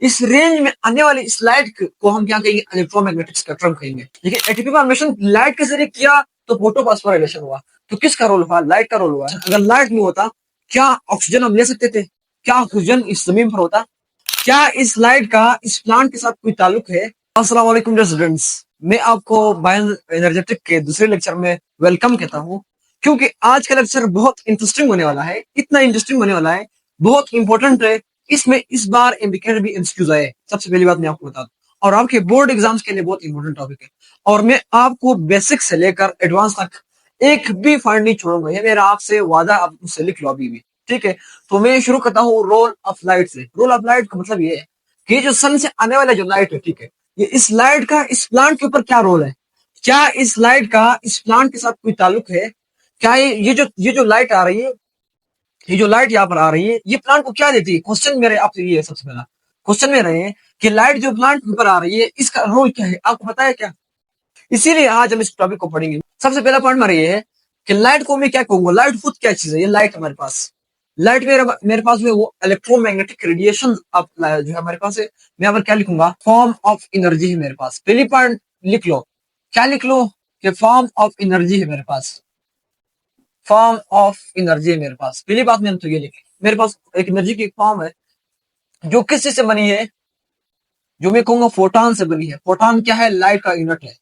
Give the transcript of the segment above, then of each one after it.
इस रेंज में आने वाली इस लाइट को हम क्या कहेंगे, इलेक्ट्रोमैग्नेटिक स्पेक्ट्रम कहेंगे। देखिए एटीपी फॉर्मेशन लाइट के जरिए किया तो फोटोफॉस्फोराइलेशन हुआ, तो किसका रोल हुआ, लाइट का रोल हुआ है। अगर लाइट नहीं होता क्या ऑक्सीजन हम ले सकते थे, क्या ऑक्सीजन इस जमीन पर होता, क्या इस लाइट का इस प्लांट के साथ कोई ताल्लुक है। अस्सलाम वालेकुम स्टूडेंट्स, मैं आपको बायो एनर्जेटिक के दूसरे लेक्चर में वेलकम कहता हूँ, क्योंकि आज का लेक्चर बहुत इंटरेस्टिंग होने वाला है। इतना इंटरेस्टिंग होने वाला है, बहुत इंपॉर्टेंट है। इसमें इस बार एमबीके भी एमसीक्यूज आए, सबसे पहली बात मैं आपको बता दूं, और आपके बोर्ड एग्जाम्स के लिए बहुत इंपॉर्टेंट टॉपिक है। और मैं आपको बेसिक से लेकर एडवांस तक एक भी पॉइंट नहीं छोड़ूंगा, ये मेरा आपसे वादा, आप मुझसे लिख लो अभी भी, ठीक है। तो मैं शुरू करता हूँ रोल ऑफ लाइट से। रोल ऑफ लाइट का मतलब ये है कि जो सन से आने वाला जो लाइट है, ठीक है, ये इस लाइट का इस प्लांट के ऊपर क्या रोल है, क्या इस लाइट का इस प्लांट के साथ कोई ताल्लुक है, क्या ये जो लाइट आ रही है, ये जो लाइट यहाँ पर आ रही है, ये प्लांट को क्या देती है। क्वेश्चन मेरे आपसे ये है, सबसे पहला क्वेश्चन मेरा ये है कि लाइट जो प्लांट के ऊपर आ रही है इसका रोल क्या है, आपको पता है क्या। इसीलिए आज हम इस टॉपिक को पढ़ेंगे। सबसे पहला पॉइंट मेरा ये है कि लाइट को मैं क्या कहूंगा, लाइट खुद क्या चीज है। ये लाइट हमारे पास, लाइट मेरे पास में वो इलेक्ट्रोमैग्नेटिक रेडिएशन जो है हमारे पास है। मैं यहाँ पर क्या लिखूंगा, फॉर्म ऑफ एनर्जी है मेरे पास। पहली पॉइंट लिख लो, क्या लिख लो कि फॉर्म ऑफ एनर्जी है मेरे पास, फॉर्म ऑफ एनर्जी है मेरे पास। पहली बात मैंने तो ये लिखी, मेरे पास एक एनर्जी की फॉर्म है जो किस चीज से बनी है, जो मैं कहूंगा फोटॉन से बनी है। फोटॉन क्या है, लाइट का यूनिट है।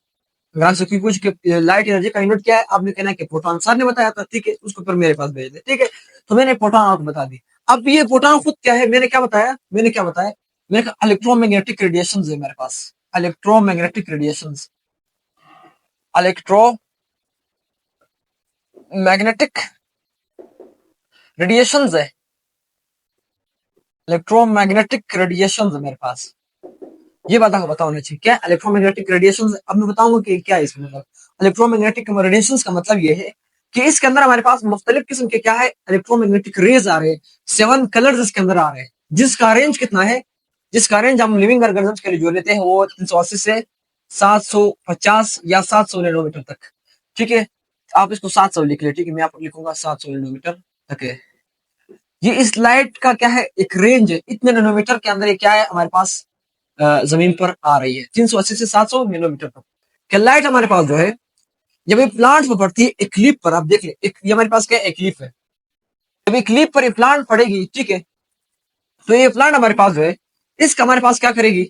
अगर आपसे कोई पूछ के लाइट एनर्जी का यूनिट क्या है, आपने कहना है कि फोटॉन। सर ने बताया था, ठीक है, उसको फिर मेरे पास भेज दे, ठीक है। तो मैंने फोटॉन आपको बता दी। अब ये फोटॉन खुद क्या है, मैंने क्या बताया, मैंने कहा इलेक्ट्रोमैग्नेटिक रेडिएशन है मेरे पास। इलेक्ट्रोमैग्नेटिक रेडिएशन, इलेक्ट्रोमैग्नेटिक रेडिएशन है, इलेक्ट्रोमैग्नेटिक रेडिएशन है मेरे पास। ये बात आपको पता होना चाहिए, क्या इलेक्ट्रोमैग्नेटिक रेडिएशन। अब मैं बताऊंगा कि क्या है इसमें मतलब। इलेक्ट्रोमैग्नेटिक रेडिएशन का मतलब ये है कि इसके अंदर हमारे पास मुख्तलिफ किस्म के क्या है, इलेक्ट्रोमैग्नेटिक रेज आ रहे हैं। 7 कलर्स इसके अंदर आ रहे हैं, जिसका रेंज कितना है, जिसका रेंज हम लिविंग ऑर्गेनिज्म के लिए जो लेते हैं वो 380 से 750 या 700 नैनोमीटर तक, ठीक है। आप इसको 700 लिख ले, ठीक है, मैं यहाँ पर लिखूंगा 700 नैनोमीटर तक है। ये इस लाइट का क्या है, एक रेंज है। इतने नैनोमीटर के अंदर ये क्या है हमारे पास जमीन पर आ रही है, 380 से 700 नैनोमीटर तक। क्या लाइट हमारे पास जो है, जब ये प्लांट पर पड़ती है, एक लीफ पर, आप देख ले, ये हमारे पास क्या है, एक लीफ है। जब एक लीफ पर ये प्लांट पड़ेगी, ठीक है, तो ये प्लांट हमारे पास जो है, इसका हमारे पास क्या करेगी,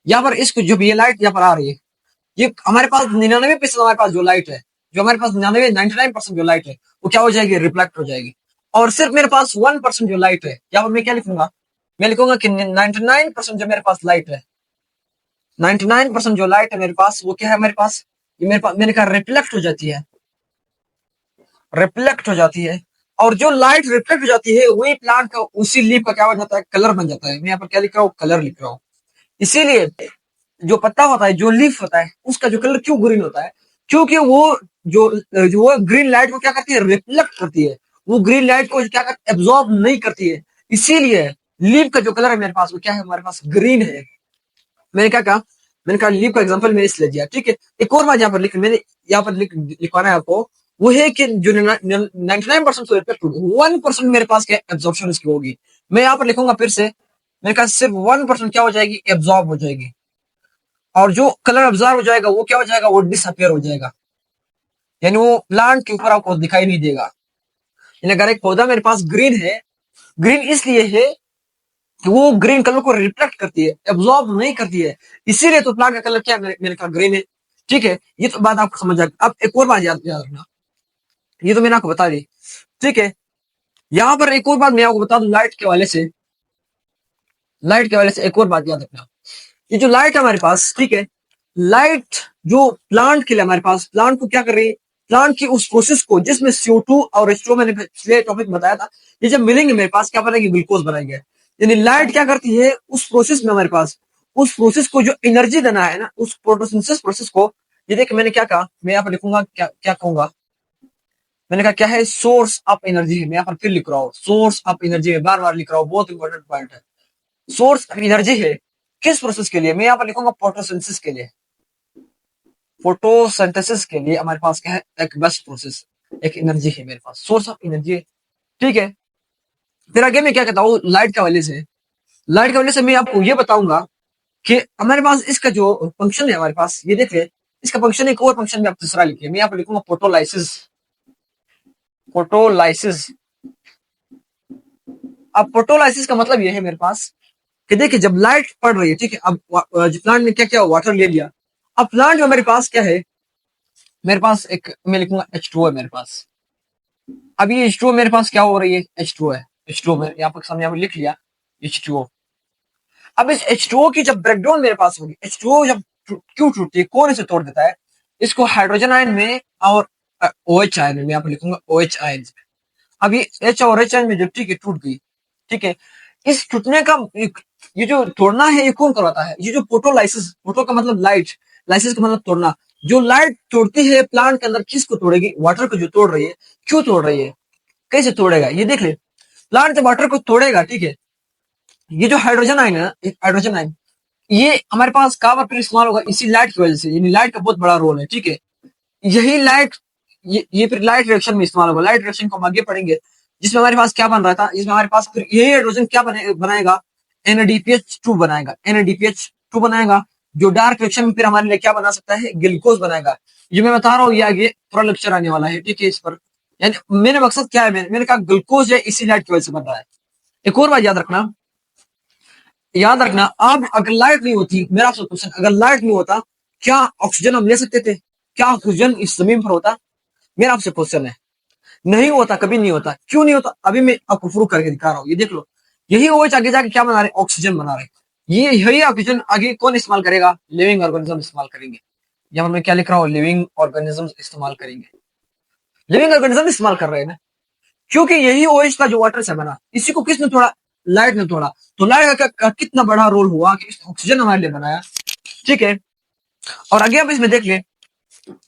यहाँ पर इसको जो भी ये लाइट यहाँ पर आ रही है, ये हमारे पास 99% हमारे पास जो लाइट है, जो हमारे पास 99% जो लाइट है, वो क्या हो जाएगी, रिफ्लेक्ट हो जाएगी। और सिर्फ मेरे पास 1% जो लाइट है, यहाँ पर मैं क्या लिखूंगा, मैं लिखूंगा कि 99% जो मेरे पास लाइट है, 99% जो लाइट है मेरे पास, वो क्या है मेरे पास, ये मेरे पास मैंने कहा रिफ्लेक्ट हो जाती है, रिफ्लेक्ट हो जाती है। और जो लाइट रिफ्लेक्ट हो जाती है वही प्लांट का, उसी लीफ का क्या हो जाता है, कलर बन जाता है। मैं यहाँ पर क्या लिख रहा हूँ, कलर लिख रहा हूँ। इसीलिए जो पत्ता होता है, जो लीफ होता है, उसका जो कलर क्यों ग्रीन होता है, क्योंकि वो जो जो वो ग्रीन लाइट को क्या करती है, रिफ्लेक्ट करती है। वो ग्रीन लाइट को क्या करती है, एब्जॉर्ब नहीं करती है। इसीलिए लीफ का जो कलर है मेरे पास, वो क्या है, हमारे पास ग्रीन है। मैंने क्या कहा, मैंने कहा लीव का एग्जांपल मैंने इसलिए दिया, ठीक है। एक और बात यहाँ पर मैंने यहाँ पर लिखवाना है आपको, वो है कि जो 99% तो रिफ्लेक्ट होगी, 1% मेरे पास क्या एब्जॉर्प्शन इसकी होगी। मैं यहाँ पर लिखूंगा फिर से, मैंने कहा सिर्फ 1% क्या हो जाएगी, एब्जॉर्ब हो जाएगी। और जो कलर ऑब्जर्व हो जाएगा वो क्या हो जाएगा, वो डिसअपियर हो जाएगा, यानी वो प्लांट के ऊपर आपको दिखाई नहीं देगा। यानी अगर एक पौधा मेरे पास ग्रीन है, ग्रीन इसलिए है कि वो ग्रीन कलर को रिफ्लेक्ट करती है, एब्जॉर्ब नहीं करती है। इसीलिए तो प्लांट का कलर क्या है, मेरे का ग्रीन है, ठीक है। ये तो बात आपको समझ आ गई। अब एक और बात याद रखना, ये तो मैंने आपको बता दी, ठीक है। यहाँ पर एक और बात मैं आपको बता दूं, लाइट के वाले से, लाइट के वाले से एक और बात याद रखना। ये जो लाइट है हमारे पास, ठीक है, लाइट जो प्लांट के लिए हमारे पास, प्लांट को क्या कर रही है, प्लांट की उस प्रोसेस को जिसमें CO2 और H2 मैंने पिछले टॉपिक बताया था, ये जब मिलेंगे मेरे पास क्या बनेगी, ग्लूकोज बनाएंगे। यानी लाइट क्या करती है उस प्रोसेस में हमारे पास, उस प्रोसेस को जो एनर्जी देना है ना, उस फोटोसिंथेसिस प्रोसेस को। ये देख मैंने क्या कहा, मैं यहाँ पर लिखूंगा, क्या क्या कहूंगा, मैंने कहा क्या है, सोर्स ऑफ एनर्जी है। मैं यहाँ पर फिर लिख रहा हूँ, सोर्स ऑफ एनर्जी है, बार बार लिख रहा हूँ, बहुत इंपॉर्टेंट पॉइंट है। सोर्स ऑफ एनर्जी है किस प्रोसेस के लिए, मैं यहाँ पर लिखूंगा फोटोसिंथेसिस के लिए। फोटोसिंथेसिस के लिए हमारे पास क्या है, एक बेस्ट प्रोसेस, एक एनर्जी है मेरे पास, सोर्स ऑफ एनर्जी है, ठीक है। फिर आगे मैं क्या कहता हूँ, लाइट के हवाले से, लाइट की वजह से मैं आपको ये बताऊंगा कि हमारे पास इसका जो फंक्शन है, हमारे पास ये देख ले, इसका फंक्शन एक और फंक्शन भी आप दूसरा लिखिए। मैं यहाँ पर लिखूंगा फोटोलाइसिस। फोटोलाइसिस। अब फोटोलाइसिस का मतलब ये है मेरे पास कि देखिए जब लाइट पड़ रही है, ठीक है, अब प्लांट ने क्या किया, वाटर ले लिया। अब प्लांट में मेरे पास क्या है, मेरे पास एक मैं लिखूंगा H2O है मेरे पास। अब ये H2O मेरे पास क्या हो रही है, H2O है। H2O में यहाँ पर सामने यहाँ पर लिख लिया H2O। अब इस H2O की जब ब्रेकडाउन मेरे पास होगी, H2O जब क्यों टूटती है, कौन इसे तोड़ देता है, इसको हाइड्रोजन आयन में और OH आयन में, यहाँ पर लिखूंगा OH आयन। अब ये H और H आयन में जब ठीक है टूट गई, ठीक है, इस टूटने का ये जो तोड़ना है ये कौन करवाता है, ये जो फोटोलाइसिस, फोटो का मतलब लाइट, लाइसिस का मतलब तोड़ना। जो लाइट तोड़ती है प्लांट के अंदर, किसको तोड़ेगी, वाटर को जो तोड़ रही है। क्यों तोड़ रही है, कैसे तोड़ेगा, ये देख ले। प्लांट जब वाटर को तोड़ेगा, ठीक है, ये जो हाइड्रोजन आयन है ना, हाइड्रोजन आयन, ये हमारे पास कहाँ पर इस्तेमाल होगा, इसी लाइट की वजह से। यानी लाइट का बहुत बड़ा रोल है, ठीक है। यही लाइट, ये फिर लाइट रिएक्शन में इस्तेमाल होगा। लाइट रिएक्शन को हम आगे पढ़ेंगे, जिसमें हमारे पास क्या बन रहा था, जिसमें हमारे पास फिर यही हाइड्रोजन क्या बनाएगा, NADPH2 बनाएगा। NADPH2 बनाएगा, जो डार्क रिएक्शन में फिर हमारे लिए क्या बना सकता है, ग्लूकोज बनाएगा। ये मैं बता रहा हूँ, ये आगे पूरा लेक्चर आने वाला है, ठीक है। इस पर यानी मेरे मकसद क्या है, मैंने कहा ग्लूकोज है इसी लाइट की वजह से बन रहा है। एक और बात याद रखना, याद रखना, अब अगर लाइट नहीं होती, मेरा आपसे क्वेश्चन, अगर लाइट नहीं होता, क्या ऑक्सीजन हम ले सकते थे, क्या ऑक्सीजन इस जमीन पर होता, मेरा आपसे क्वेश्चन है। नहीं होता, कभी नहीं होता। क्यों नहीं होता, अभी मैं आपको प्रूव करके दिखा रहा हूँ, ये देख लो। यही OH आगे जाके क्या बना रहे, ऑक्सीजन बना रहे। ये यही ऑक्सीजन आगे कौन इस्तेमाल करेगा, लिविंग ऑर्गेनिज्म इस्तेमाल करेंगे। यहाँ पर मैं क्या लिख रहा हूँ, लिविंग ऑर्गेनिज्म इस्तेमाल करेंगे। लिविंग ऑर्गेनिज्म इस्तेमाल कर रहे हैं ना, क्योंकि यही OH का जो वाटर से बना, इसी को किसने तोड़ा, लाइट ने तोड़ा। तो लाइट का कितना बड़ा रोल हुआ कि ऑक्सीजन हमारे लिए बनाया, ठीक है। और आगे आप इसमें देख ले,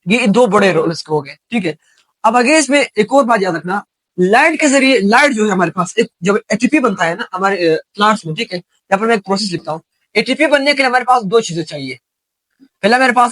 ये दो बड़े रोल इसके हो गए, ठीक है। अब आगे इसमें एक और बात याद रखना, लाइट के जरिए, लाइट जो है हमारे पास, एक जब एटीपी बनता है ना हमारे प्लांट्स में, ठीक है, यहाँ पर मैं एक प्रोसेस लिखता हूँ। एटीपी बनने के लिए हमारे पास दो चीजें चाहिए। पहला मेरे पास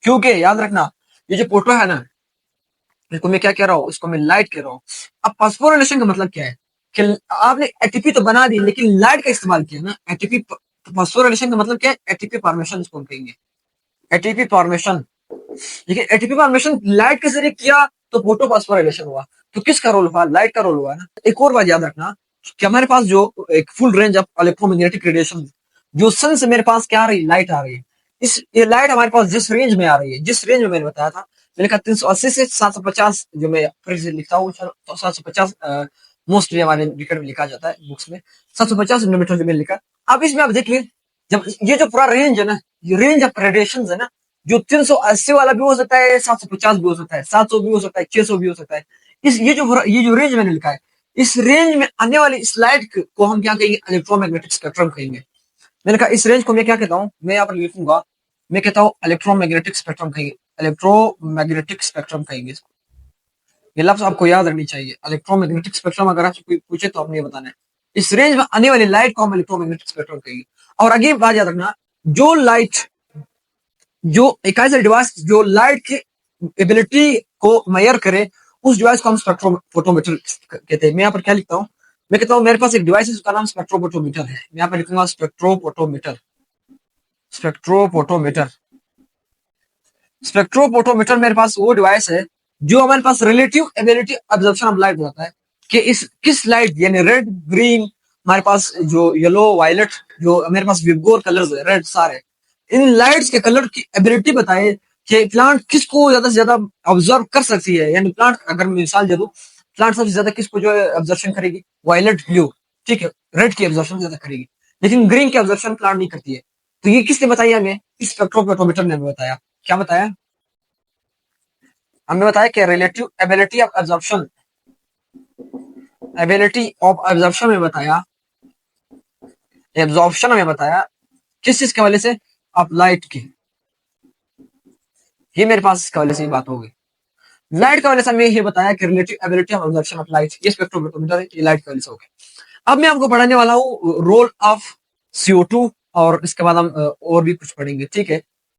क्योंकि याद रखना, ये जो फोटो है ना, इसको मैं क्या कह रहा हूँ, इसको मैं लाइट कह रहा हूँ। अब फास्फोरिलेशन का मतलब क्या है, कि आपने एटीपी तो बना दी, लेकिन लाइट का इस्तेमाल किया ना। एटीपी, फास्फोरिलेशन का मतलब क्या है, एटीपी फॉर्मेशन इसको हम कहेंगे। एटीपी फॉर्मेशन, ठीक है। एटीपी फॉर्मेशन लाइट के जरिए किया तो फोटो फास्फोराइलेशन हुआ। तो किसका रोल हुआ, लाइट का रोल हुआ ना। एक और बात याद रखना कि हमारे पास जो एक full range of electromagnetic radiation, जो सन से मेरे पास क्या आ रही है, लाइट आ रही है। इस ये लाइट हमारे पास जिस रेंज में आ रही है, जिस रेंज में मैंने बताया था, मैंने कहा 380 से 750, जो मैं फिर से लिखता हूँ, 750 मोस्टली हमारे रिकॉर्ड में लिखा जाता है बुक्स में, 750 नैनोमीटर जो मैंने लिखा। अब इसमें आप देख लिए, जब ये जो पूरा रेंज है ना, ये रेंज ऑफ रेडिएशन है ना, जो 380 वाला भी हो सकता है, 750 भी हो सकता है, 700 भी हो सकता है, 600 भी हो सकता है। इस ये जो रेंज मैंने लिखा है, इस रेंज में आने वाली स्लाइड को हम क्या कहेंगे, इलेक्ट्रोमैग्नेटिक स्पेक्ट्रम कहेंगे। मैंने कहा इस रेंज को मैं क्या कहता हूँ, मैं यहाँ पर लिखूंगा, मैं कहता हूँ इलेक्ट्रोमैग्नेटिक स्पेक्ट्रम कहेंगे। इलेक्ट्रोमैग्नेटिक स्पेक्ट्रम कहेंगे इसको। ये लफ्ज आपको याद रखनी चाहिए, इलेक्ट्रोमैग्नेटिक स्पेक्ट्रम। अगर आपसे कोई पूछे तो आपने ये बताना है, इस रेंज में आने वाली लाइट को हम इलेक्ट्रोमैग्नेटिक स्पेक्ट्रम कहेंगे। और आगे बात याद रखना, जो लाइट, जो एक ऐसा डिवाइस जो लाइट की एबिलिटी को मेजर करे, उस डिवाइस को हम स्पेक्ट्रोफोटोमीटर कहते हैं। मैं यहाँ पर क्या लिखता हूँ, मैं कहता हूँ मेरे पास एक डिवाइस है, उसका नाम स्पेक्ट्रोफोटोमीटर है। मैं यहाँ पर लिखूंगा स्पेक्ट्रोफोटोमीटर। स्पेक्ट्रोफोटोमीटर, स्पेक्ट्रोफोटोमीटर मेरे पास वो डिवाइस है जो हमारे पास relative ability observation of light बताता है कि इस किस लाइट, यानी रेड, ग्रीन, हमारे पास जो येलो, वायलेट, जो मेरे पास विबगोर कलर्स है, रेड सारे, इन लाइट्स के कलर की एबिलिटी बताए कि प्लांट किसको ज्यादा से ज्यादा ऑब्जर्व कर सकती है। यानी प्लांट, अगर मैं मिसाल दे दूं, प्लांट सबसे ज्यादा किसको जो है ऑब्जर्वेशन करेगी, वायलेट, ब्लू, ठीक है, रेड की ऑब्जर्वेशन ज्यादा करेगी। लेकिन ग्रीन की ऑब्जर्वेशन प्लांट नहीं करती है। तो ये किसने बताया हमें? इस स्पेक्ट्रोफोटोमीटर ने हमें बताया। क्या बताया? हमें बताया कि relative ability of absorption, ability of absorption में बताया, एब्जॉर्प्शन में बताया किस चीज के हवाले से? ऑफ लाइट की। ये मेरे पास इसके हवाले से बात हो गई। लाइट का वजह से हमें ये बताया कि relative ability of observation of light, ये स्पेक्ट्रोमीटर ये लाइट की वजह से हो गया। अब मैं आपको पढ़ाने वाला हूँ रोल ऑफ CO2 और इसके बाद हम और भी कुछ पढ़ेंगे, ठीक है।